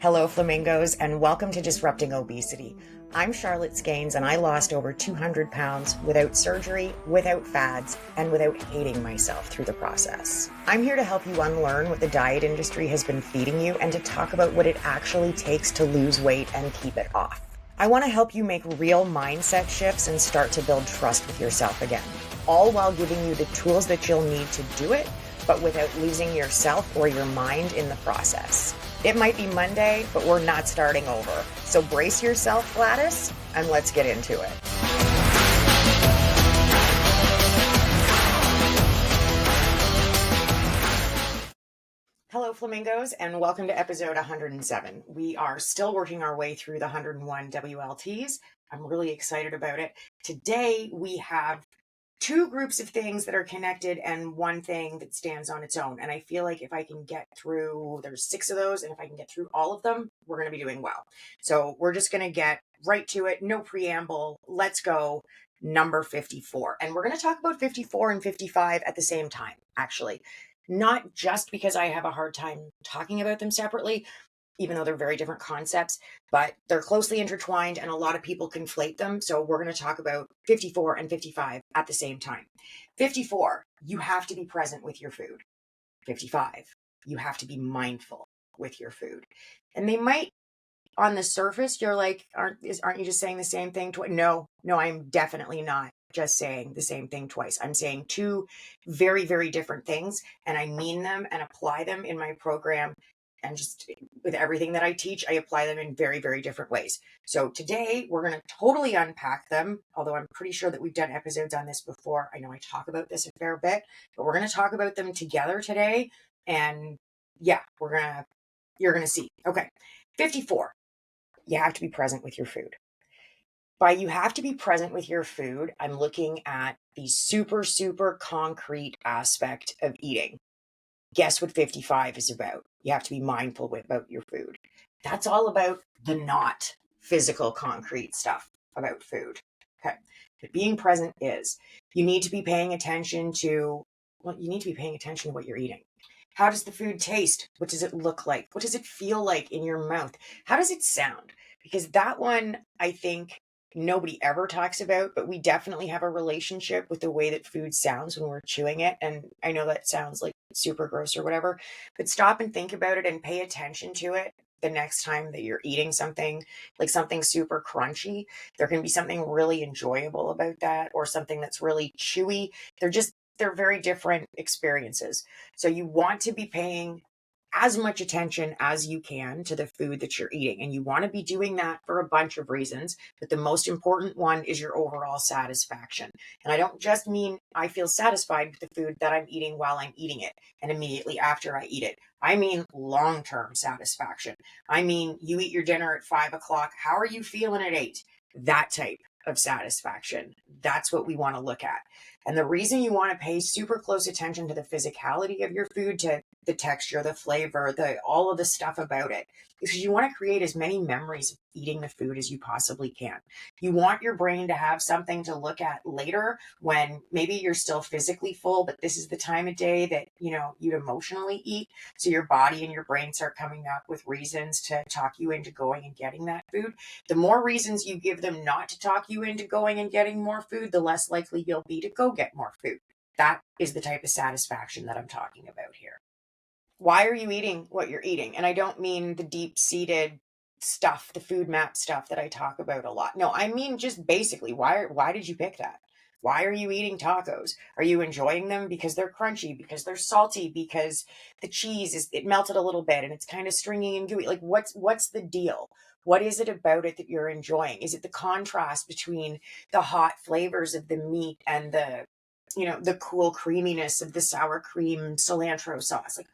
Hello, flamingos, and welcome to Disrupting Obesity. I'm Charlotte Skanes, and I lost over 200 pounds without surgery, without fads, and without hating myself through the process. I'm here to help you unlearn what the diet industry has been feeding you and to talk about what it actually takes to lose weight and keep it off. I want to help you make real mindset shifts and start to build trust with yourself again, all while giving you the tools that you'll need to do it, but without losing yourself or your mind in the process. It might be Monday, but we're not starting over. So brace yourself, Gladys, and let's get into it. Hello, flamingos, and welcome to episode 107. We are still working our way through the 101 WLTs. I'm really excited about it. Today, we have two groups of things that are connected and one thing that stands on its own. And I feel like if I can get through, there's 6 of those, and if I can get through all of them, we're going to be doing well. So we're just going to get right to it. No preamble. Let's go. Number 54. And we're going to talk about 54 and 55 at the same time, actually. Not just because I have a hard time talking about them separately, even though they're very different concepts, but they're closely intertwined and a lot of people conflate them. So we're going to talk about 54 and 55 at the same time. 54, you have to be present with your food. 55, you have to be mindful with your food. And they might, on the surface, you're like, aren't you just saying the same thing twice? No, I'm definitely not just saying the same thing twice. I'm saying two very, very different things, and I mean them and apply them in my program. And just with everything that I teach, I apply them in very, very different ways. So today we're going to totally unpack them, although I'm pretty sure that we've done episodes on this before. I know I talk about this a fair bit, but we're going to talk about them together today. And yeah, you're going to see. Okay. 54, you have to be present with your food. By you have to be present with your food, I'm looking at the super, super concrete aspect of eating. Guess what 55 is about? You have to be mindful about your food. That's all about the not physical, concrete stuff about food. Okay. But being present is, you need to be paying attention to what you're eating. How does the food taste? What does it look like? What does it feel like in your mouth? How does it sound? Because that one, I think, nobody ever talks about, but we definitely have a relationship with the way that food sounds when we're chewing it. And I know that sounds like super gross or whatever, but stop and think about it and pay attention to it the next time that you're eating something, like something super crunchy. There can be something really enjoyable about that, or something that's really chewy. They're very different experiences. So you want to be paying as much attention as you can to the food that you're eating. And you want to be doing that for a bunch of reasons. But the most important one is your overall satisfaction. And I don't just mean I feel satisfied with the food that I'm eating while I'm eating it and immediately after I eat it. I mean long-term satisfaction. I mean, you eat your dinner at 5 o'clock. How are you feeling at 8? That type of satisfaction. That's what we want to look at. And the reason you want to pay super close attention to the physicality of your food, to the texture, the flavor, all of the stuff about it, is because you want to create as many memories of eating the food as you possibly can. You want your brain to have something to look at later when maybe you're still physically full, but this is the time of day that, you'd emotionally eat. So your body and your brain start coming up with reasons to talk you into going and getting that food. The more reasons you give them not to talk you into going and getting more food, the less likely you'll be to go get more food. That is the type of satisfaction that I'm talking about here. Why are you eating what you're eating? And I don't mean the deep-seated stuff, the food map stuff that I talk about a lot. No, I mean just basically, why did you pick that? Why are you eating tacos? Are you enjoying them because they're crunchy, because they're salty, because the cheese it melted a little bit and it's kind of stringy and gooey? Like what's the deal? What is it about it that you're enjoying? Is it the contrast between the hot flavors of the meat and the cool creaminess of the sour cream cilantro sauce? Like,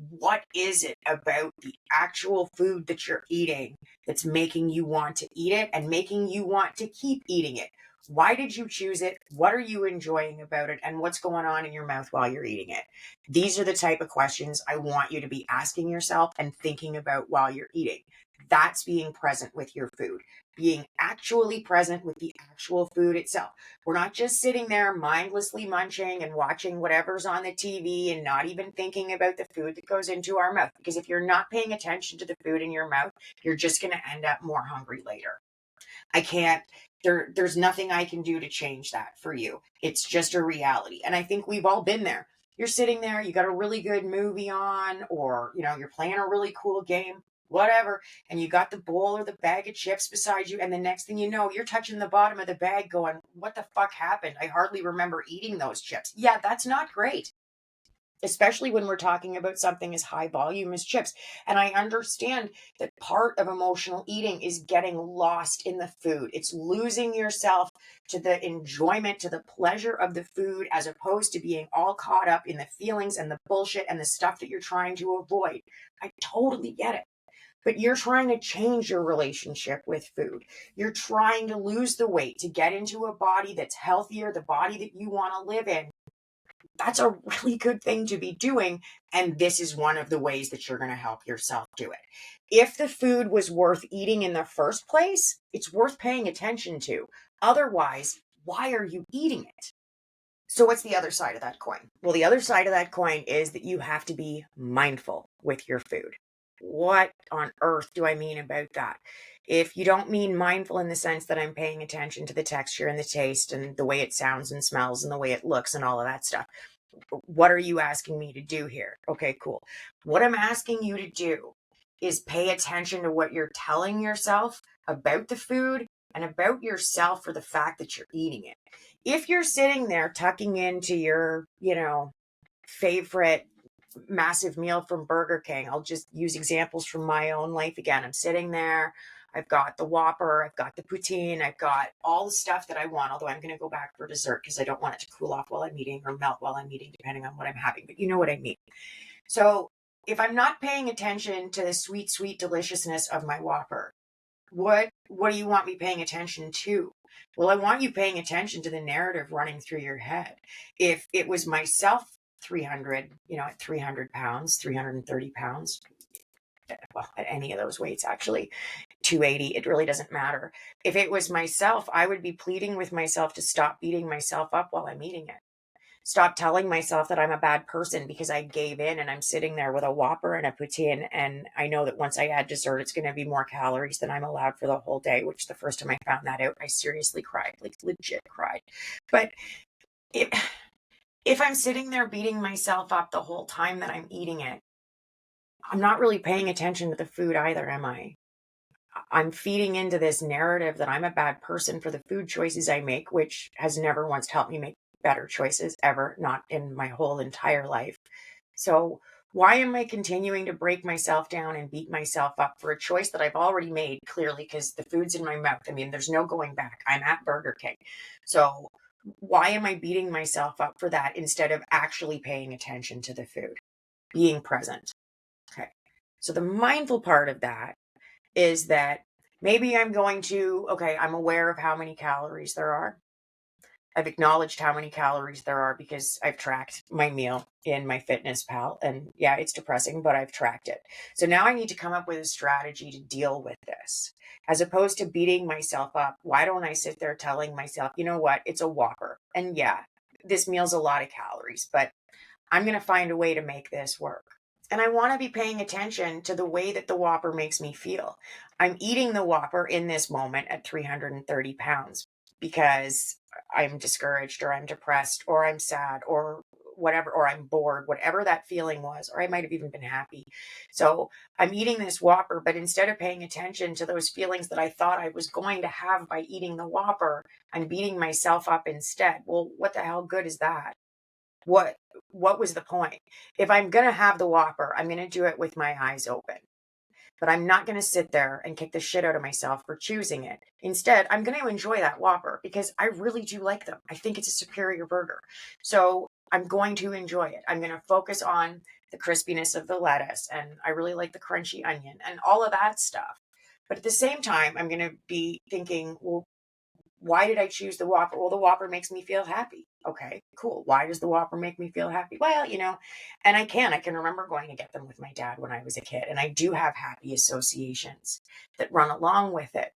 what is it about the actual food that you're eating that's making you want to eat it and making you want to keep eating it? Why did you choose it? What are you enjoying about it? And what's going on in your mouth while you're eating it? These are the type of questions I want you to be asking yourself and thinking about while you're eating. That's being present with your food, being actually present with the actual food itself. We're not just sitting there mindlessly munching and watching whatever's on the TV and not even thinking about the food that goes into our mouth. Because if you're not paying attention to the food in your mouth, you're just going to end up more hungry later. I can't, there's nothing I can do to change that for you. It's just a reality. And I think we've all been there. You're sitting there, you got a really good movie on, or, you're playing a really cool game, whatever, and you got the bowl or the bag of chips beside you. And the next thing you know, you're touching the bottom of the bag going, what the fuck happened? I hardly remember eating those chips. Yeah, that's not great, especially when we're talking about something as high volume as chips. And I understand that part of emotional eating is getting lost in the food. It's losing yourself to the enjoyment, to the pleasure of the food, as opposed to being all caught up in the feelings and the bullshit and the stuff that you're trying to avoid. I totally get it. But you're trying to change your relationship with food. You're trying to lose the weight to get into a body that's healthier, the body that you want to live in. That's a really good thing to be doing. And this is one of the ways that you're going to help yourself do it. If the food was worth eating in the first place, it's worth paying attention to. Otherwise, why are you eating it? So what's the other side of that coin? Well, the other side of that coin is that you have to be mindful with your food. What on earth do I mean about that? If you don't mean mindful in the sense that I'm paying attention to the texture and the taste and the way it sounds and smells and the way it looks and all of that stuff, what are you asking me to do here? Okay, cool. What I'm asking you to do is pay attention to what you're telling yourself about the food and about yourself for the fact that you're eating it. If you're sitting there tucking into your, favorite massive meal from Burger King, I'll just use examples from my own life again. I'm sitting there, I've got the Whopper, I've got the poutine, I've got all the stuff that I want, although I'm going to go back for dessert because I don't want it to cool off while I'm eating or melt while I'm eating, depending on what I'm having, but you know what I mean. So if I'm not paying attention to the sweet, sweet deliciousness of my Whopper, what do you want me paying attention to? Well, I want you paying attention to the narrative running through your head. If it was myself 300, at 300 pounds, 330 pounds, well, at any of those weights, actually, 280, it really doesn't matter. If it was myself, I would be pleading with myself to stop beating myself up while I'm eating it. Stop telling myself that I'm a bad person because I gave in and I'm sitting there with a Whopper and a poutine. And I know that once I add dessert, it's going to be more calories than I'm allowed for the whole day, which the first time I found that out, I seriously cried, like legit cried. But if I'm sitting there beating myself up the whole time that I'm eating it, I'm not really paying attention to the food either, am I? I'm feeding into this narrative that I'm a bad person for the food choices I make, which has never once helped me make better choices ever, not in my whole entire life. So why am I continuing to break myself down and beat myself up for a choice that I've already made, clearly, because the food's in my mouth? I mean, there's no going back. I'm at Burger King. So why am I beating myself up for that instead of actually paying attention to the food, being present? Okay. So the mindful part of that is that maybe I'm I'm aware of how many calories there are. I've acknowledged how many calories there are because I've tracked my meal in my Fitness Pal. And yeah, it's depressing, but I've tracked it. So now I need to come up with a strategy to deal with this. As opposed to beating myself up, why don't I sit there telling myself, you know what, it's a Whopper. And yeah, this meal's a lot of calories, but I'm going to find a way to make this work. And I want to be paying attention to the way that the Whopper makes me feel. I'm eating the Whopper in this moment at 330 pounds because I'm discouraged or I'm depressed or I'm sad or whatever, or I'm bored, whatever that feeling was, or I might have even been happy. So I'm eating this Whopper, but instead of paying attention to those feelings that I thought I was going to have by eating the Whopper, I'm beating myself up instead. Well, what the hell good is that? What was the point? If I'm going to have the Whopper, I'm going to do it with my eyes open. But I'm not going to sit there and kick the shit out of myself for choosing it. Instead, I'm going to enjoy that Whopper because I really do like them. I think it's a superior burger. So I'm going to enjoy it. I'm going to focus on the crispiness of the lettuce, and I really like the crunchy onion and all of that stuff. But at the same time, I'm going to be thinking, well, why did I choose the Whopper? Well, the Whopper makes me feel happy. Okay, cool. Why does the Whopper make me feel happy? Well, and I can remember going to get them with my dad when I was a kid. And I do have happy associations that run along with it.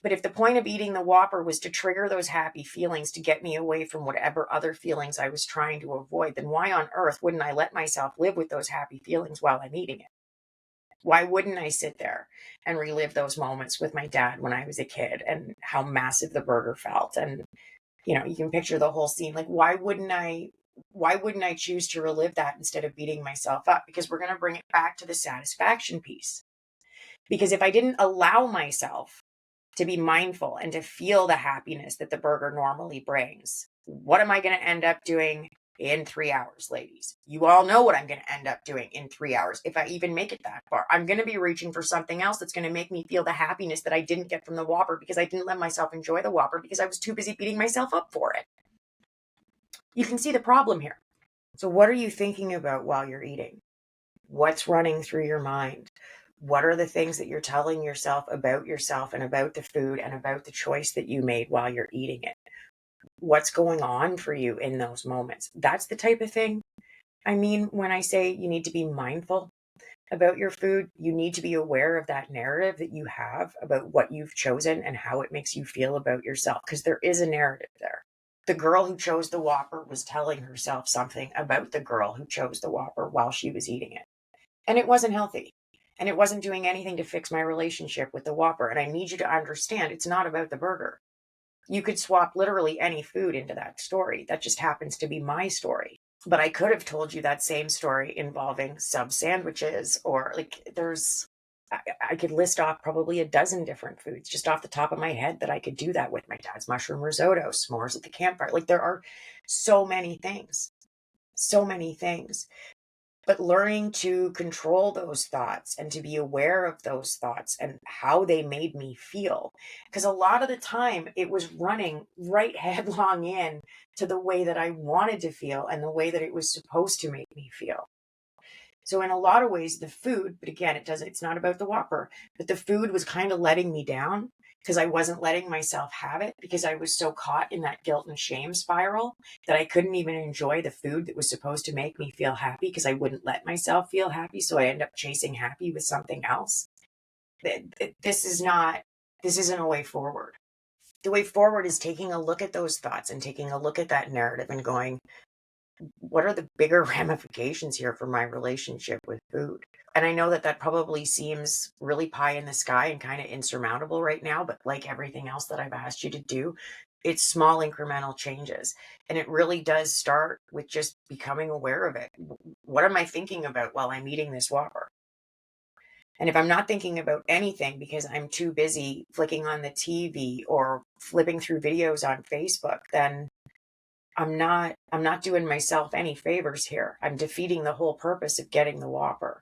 But if the point of eating the Whopper was to trigger those happy feelings to get me away from whatever other feelings I was trying to avoid, then why on earth wouldn't I let myself live with those happy feelings while I'm eating it? Why wouldn't I sit there and relive those moments with my dad when I was a kid and how massive the burger felt? And, you can picture the whole scene. Like, why wouldn't I choose to relive that instead of beating myself up? Because we're going to bring it back to the satisfaction piece. Because if I didn't allow myself to be mindful and to feel the happiness that the burger normally brings, what am I going to end up doing in 3 hours, ladies? You all know what I'm going to end up doing in 3 hours. If I even make it that far, I'm going to be reaching for something else that's going to make me feel the happiness that I didn't get from the Whopper because I didn't let myself enjoy the Whopper because I was too busy beating myself up for it. You can see the problem here. So what are you thinking about while you're eating? What's running through your mind? What are the things that you're telling yourself and about the food and about the choice that you made while you're eating it? What's going on for you in those moments? That's the type of thing I mean when I say you need to be mindful about your food. You need to be aware of that narrative that you have about what you've chosen and how it makes you feel about yourself, because there is a narrative there. The girl who chose the Whopper was telling herself something about the girl who chose the Whopper while she was eating it. And it wasn't healthy. And it wasn't doing anything to fix my relationship with the Whopper. And I need you to understand it's not about the burger. You could swap literally any food into that story. That just happens to be my story. But I could have told you that same story involving sub sandwiches, or I could list off probably a dozen different foods just off the top of my head that I could do that with. My dad's mushroom risotto, s'mores at the campfire. Like, there are so many things, so many things. But learning to control those thoughts and to be aware of those thoughts and how they made me feel. Because a lot of the time it was running right headlong in to the way that I wanted to feel and the way that it was supposed to make me feel. So in a lot of ways, the food, but again, it's not about the Whopper, but the food was kind of letting me down because I wasn't letting myself have it, because I was so caught in that guilt and shame spiral that I couldn't even enjoy the food that was supposed to make me feel happy because I wouldn't let myself feel happy. So I end up chasing happy with something else. This isn't a way forward. The way forward is taking a look at those thoughts and taking a look at that narrative and going, what are the bigger ramifications here for my relationship with food? And I know that probably seems really pie in the sky and kind of insurmountable right now, but like everything else that I've asked you to do, it's small incremental changes. And it really does start with just becoming aware of it. What am I thinking about while I'm eating this Whopper? And if I'm not thinking about anything because I'm too busy flicking on the TV or flipping through videos on Facebook, then I'm not doing myself any favors here. I'm defeating the whole purpose of getting the Whopper.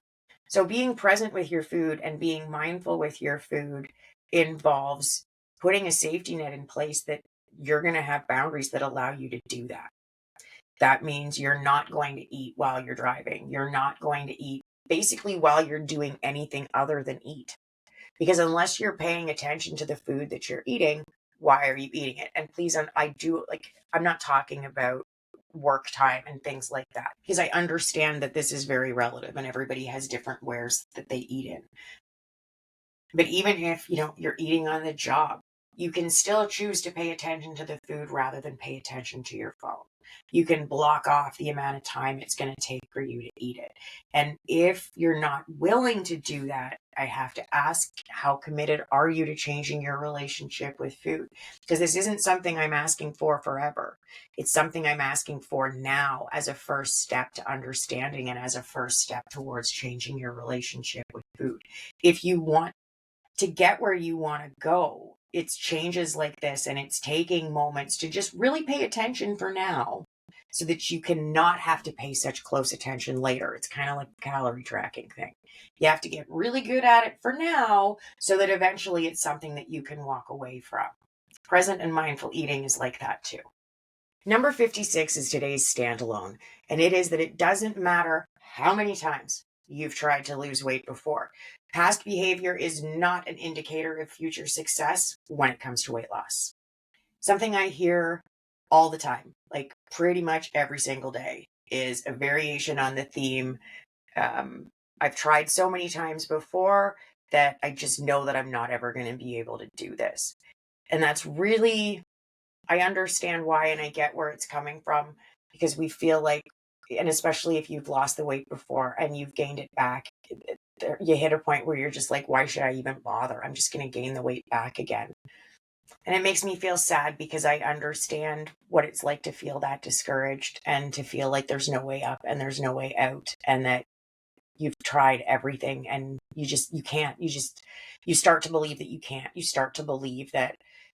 So being present with your food and being mindful with your food involves putting a safety net in place that you're going to have boundaries that allow you to do that. That means you're not going to eat while you're driving. You're not going to eat basically while you're doing anything other than eat. Because unless you're paying attention to the food that you're eating, why are you eating it? And please, I'm not talking about work time and things like that, because I understand that this is very relative and everybody has different wares that they eat in. But even if, you're eating on the job, you can still choose to pay attention to the food rather than pay attention to your phone. You can block off the amount of time it's going to take for you to eat it. And if you're not willing to do that, I have to ask, how committed are you to changing your relationship with food? Because this isn't something I'm asking for forever. It's something I'm asking for now as a first step to understanding and as a first step towards changing your relationship with food. If you want to get where you want to go, it's changes like this, and it's taking moments to just really pay attention for now so that you cannot have to pay such close attention later. It's kind of like a calorie tracking thing. You have to get really good at it for now so that eventually it's something that you can walk away from. Present and mindful eating is like that too. Number 56 is today's standalone, and it is that it doesn't matter how many times you've tried to lose weight before. Past behavior is not an indicator of future success when it comes to weight loss. Something I hear all the time, like pretty much every single day is a variation on the theme. I've tried so many times before that I just know that I'm not ever going to be able to do this. And that's really, I understand why, and I get where it's coming from, because we feel like, and especially if you've lost the weight before and you've gained it back, you hit a point where you're just like, why should I even bother? I'm just going to gain the weight back again. And it makes me feel sad because I understand what it's like to feel that discouraged and to feel like there's no way up and there's no way out, and that you've tried everything and you can't. You start to believe that you can't. You start to believe that,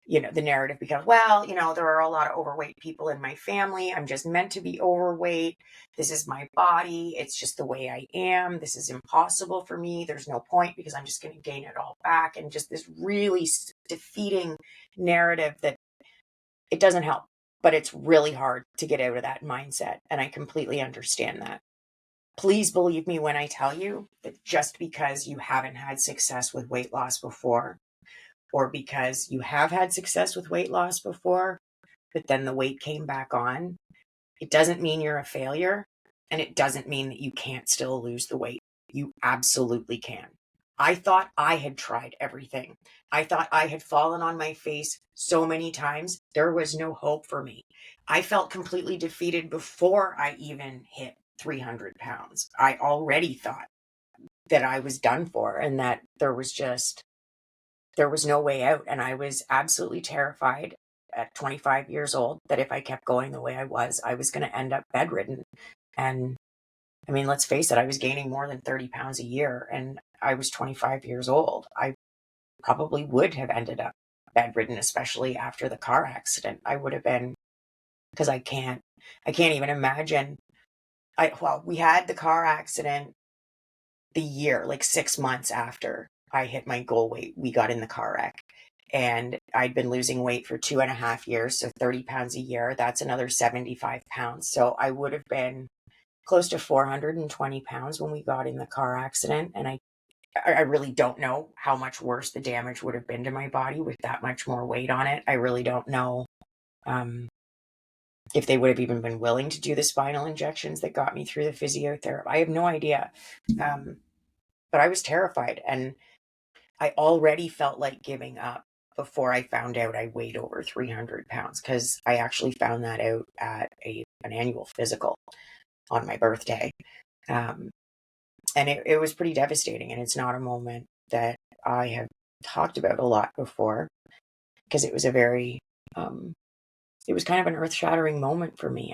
the narrative becomes, well, there are a lot of overweight people in my family. I'm just meant to be overweight. This is my body. It's just the way I am. This is impossible for me. There's no point because I'm just going to gain it all back. And just this really defeating narrative that it doesn't help, but it's really hard to get out of that mindset. And I completely understand that. Please believe me when I tell you that just because you haven't had success with weight loss before, or because you have had success with weight loss before, but then the weight came back on, it doesn't mean you're a failure. And it doesn't mean that you can't still lose the weight. You absolutely can. I thought I had tried everything. I thought I had fallen on my face so many times. There was no hope for me. I felt completely defeated before I even hit 300 pounds. I already thought that I was done for and that there was no way out. And I was absolutely terrified at 25 years old that if I kept going the way I was going to end up bedridden. And I mean, let's face it, I was gaining more than 30 pounds a year and I was 25 years old. I probably would have ended up bedridden, especially after the car accident. I would have been, because I can't even imagine. We had the car accident the year, like 6 months after I hit my goal weight, we got in the car wreck. And I'd been losing weight for 2.5 years. So 30 pounds a year, that's another 75 pounds. So I would have been close to 420 pounds when we got in the car accident. And I really don't know how much worse the damage would have been to my body with that much more weight on it. I really don't know if they would have even been willing to do the spinal injections that got me through the physiotherapy. I have no idea. But I was terrified, and I already felt like giving up before I found out I weighed over 300 pounds, because I actually found that out at an annual physical on my birthday. And it was pretty devastating, and it's not a moment that I have talked about a lot before, because it was it was kind of an earth-shattering moment for me.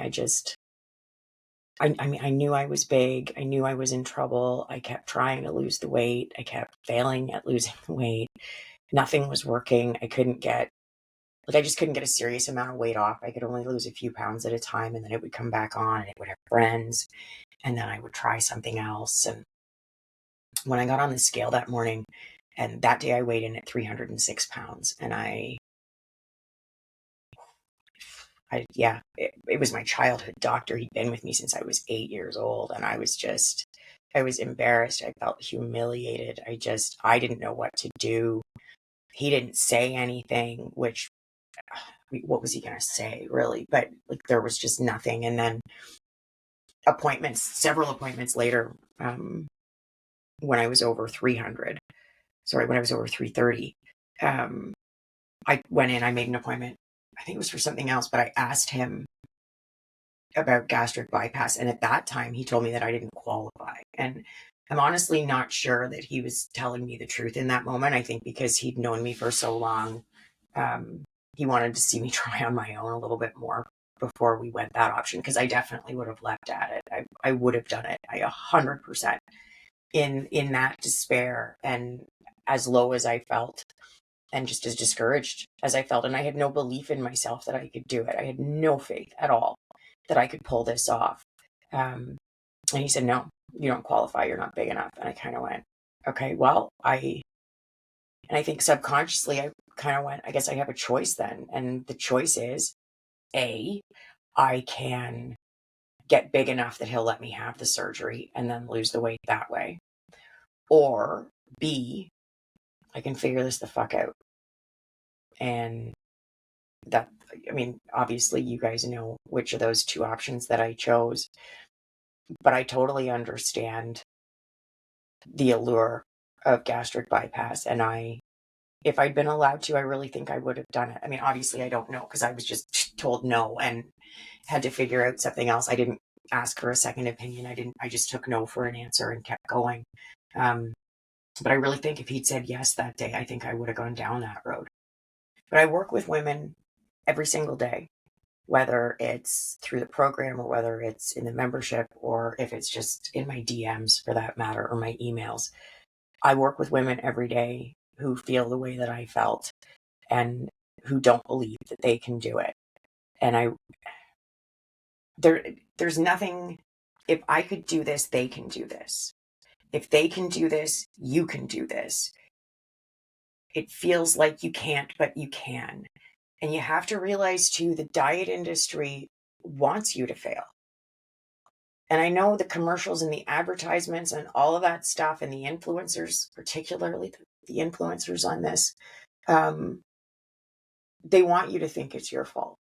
I mean, I knew I was big. I knew I was in trouble. I kept trying to lose the weight. I kept failing at losing the weight. Nothing was working. I just couldn't get a serious amount of weight off. I could only lose a few pounds at a time, and then it would come back on, and it would have friends, and then I would try something else. And when I got on the scale that morning, and that day I weighed in at 306 pounds, and it was my childhood doctor. He'd been with me since I was 8 years old. And I was embarrassed. I felt humiliated. I didn't know what to do. He didn't say anything, which, what was he going to say, really? But like, there was just nothing. And then several appointments later, when I was over 330, I went in, I made an appointment. I think it was for something else, but I asked him about gastric bypass. And at that time, he told me that I didn't qualify. And I'm honestly not sure that he was telling me the truth in that moment. I think because he'd known me for so long, he wanted to see me try on my own a little bit more before we went that option, because I definitely would have leapt at it. I would have done it. 100% in that despair, and as low as I felt, and just as discouraged as I felt. And I had no belief in myself that I could do it. I had no faith at all that I could pull this off. And he said, no, you don't qualify. You're not big enough. And I kind of went, okay, well, and I think subconsciously I kind of went, I guess I have a choice then. And the choice is, A, I can get big enough that he'll let me have the surgery and then lose the weight that way. Or B, I can figure this the fuck out. And that I mean, obviously you guys know which of those two options that I chose, but I totally understand the allure of gastric bypass. And if I'd been allowed to, I really think I would have done it. I mean, obviously I don't know because I was just told no and had to figure out something else. I didn't ask for a second opinion. I just took no for an answer and kept going. But I really think if he'd said yes that day, I think I would have gone down that road. But I work with women every single day, whether it's through the program or whether it's in the membership or if it's just in my DMs for that matter or my emails. I work with women every day who feel the way that I felt and who don't believe that they can do it. And there's nothing, if I could do this, they can do this. If they can do this, you can do this. It feels like you can't, but you can. And you have to realize too, the diet industry wants you to fail. And I know the commercials and the advertisements and all of that stuff and the influencers, particularly the influencers on this, they want you to think it's your fault.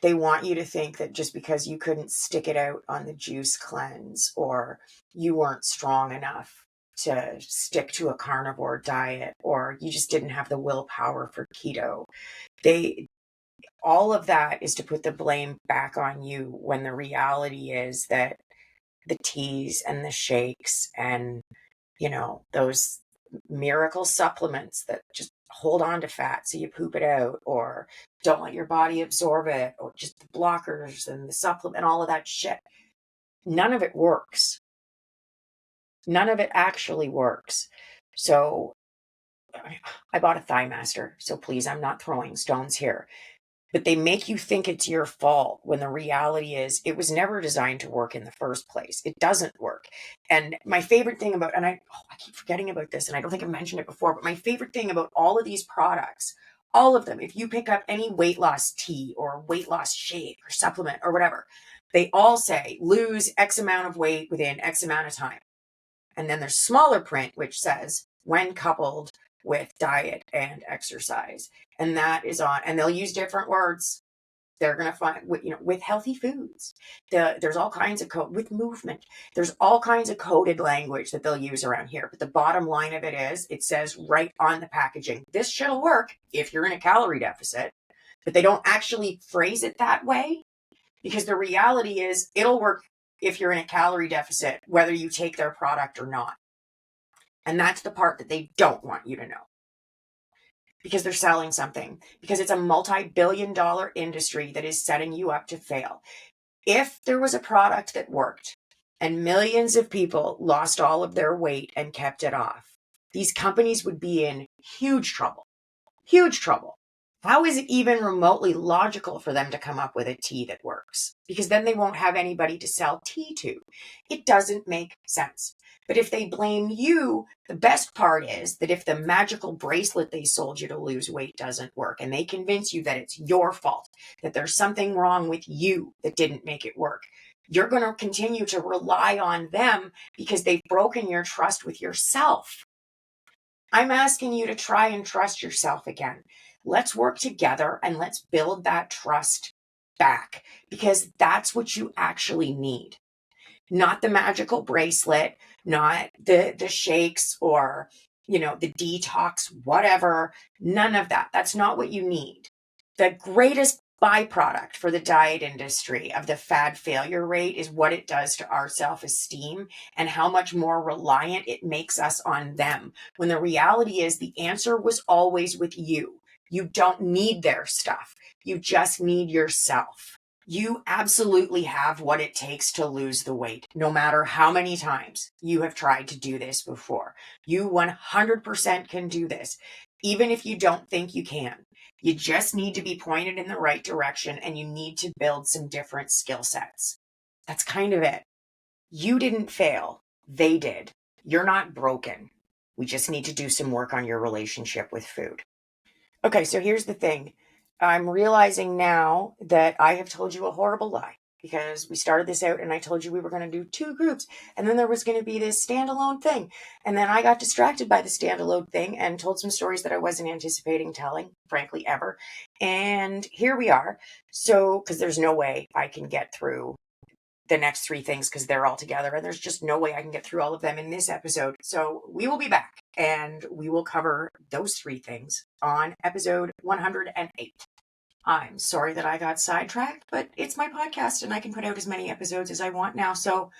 They want you to think that just because you couldn't stick it out on the juice cleanse or you weren't strong enough to stick to a carnivore diet or you just didn't have the willpower for keto. All of that is to put the blame back on you when the reality is that the teas and the shakes and, those miracle supplements that just hold on to fat so you poop it out or don't let your body absorb it or just the blockers and the supplement and all of that shit. None of it works. None of it actually works. So I bought a Thigh Master. So please, I'm not throwing stones here. But they make you think it's your fault when the reality is it was never designed to work in the first place. It doesn't work. And my favorite thing about, and I keep forgetting about this, and I don't think I mentioned it before, but my favorite thing about all of these products, all of them, if you pick up any weight loss tea or weight loss shake or supplement or whatever, they all say lose X amount of weight within X amount of time. And then there's smaller print, which says when coupled with diet and exercise. And that is on, and they'll use different words. They're going to find, with healthy foods. There's all kinds of code with movement. There's all kinds of coded language that they'll use around here. But the bottom line of it is, it says right on the packaging, this shit'll work if you're in a calorie deficit. But they don't actually phrase it that way because the reality is it'll work if you're in a calorie deficit, whether you take their product or not. And that's the part that they don't want you to know. Because they're selling something. Because it's a multi-billion-dollar industry that is setting you up to fail. If there was a product that worked and millions of people lost all of their weight and kept it off, these companies would be in huge trouble. Huge trouble. How is it even remotely logical for them to come up with a tea that works? Because then they won't have anybody to sell tea to. It doesn't make sense. But if they blame you, the best part is that if the magical bracelet they sold you to lose weight doesn't work and they convince you that it's your fault, that there's something wrong with you that didn't make it work, you're going to continue to rely on them because they've broken your trust with yourself. I'm asking you to try and trust yourself again. Let's work together and let's build that trust back because that's what you actually need. Not the magical bracelet, not the shakes or, the detox, whatever. None of that. That's not what you need. The greatest byproduct for the diet industry of the fad failure rate is what it does to our self-esteem and how much more reliant it makes us on them. When the reality is the answer was always with you. You don't need their stuff. You just need yourself. You absolutely have what it takes to lose the weight, no matter how many times you have tried to do this before. You 100% can do this, even if you don't think you can. You just need to be pointed in the right direction and you need to build some different skill sets. That's kind of it. You didn't fail. They did. You're not broken. We just need to do some work on your relationship with food. Okay, so here's the thing. I'm realizing now that I have told you a horrible lie. because we started this out and I told you we were going to do 2 groups, and then there was going to be this standalone thing. And then I got distracted by the standalone thing and told some stories that I wasn't anticipating telling, frankly, ever. And here we are. So, because there's no way I can get through the next 3 things because they're all together, and there's just no way I can get through all of them in this episode. So we will be back and we will cover those 3 things on episode 108. I'm sorry that I got sidetracked, but it's my podcast and I can put out as many episodes as I want now. So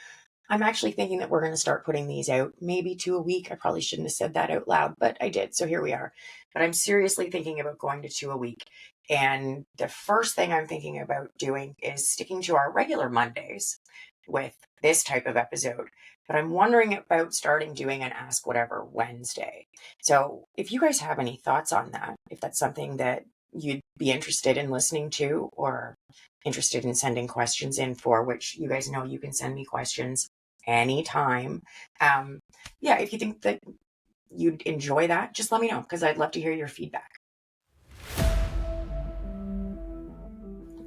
I'm actually thinking that we're going to start putting these out, maybe 2 a week. I probably shouldn't have said that out loud, but I did. So here we are. But I'm seriously thinking about going to 2 a week. And the first thing I'm thinking about doing is sticking to our regular Mondays with this type of episode. But I'm wondering about starting doing an Ask Whatever Wednesday. So if you guys have any thoughts on that, if that's something that you'd be interested in listening to or interested in sending questions in for, which you guys know you can send me questions anytime. If you think that you'd enjoy that, just let me know because I'd love to hear your feedback.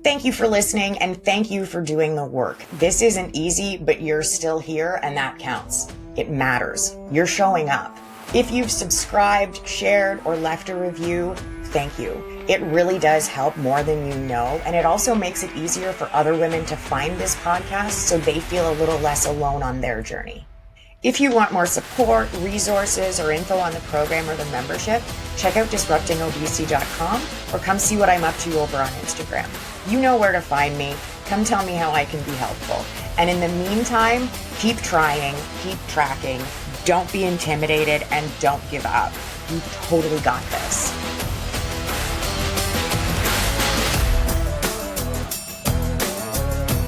Thank you for listening and thank you for doing the work. This isn't easy, but you're still here and that counts. It matters. You're showing up. If you've subscribed, shared, or left a review, thank you. It really does help more than you know, and it also makes it easier for other women to find this podcast so they feel a little less alone on their journey. If you want more support, resources, or info on the program or the membership, check out disruptingobesity.com or come see what I'm up to over on Instagram. You know where to find me. Come tell me how I can be helpful. And in the meantime, keep trying, keep tracking, don't be intimidated, and don't give up. You totally got this.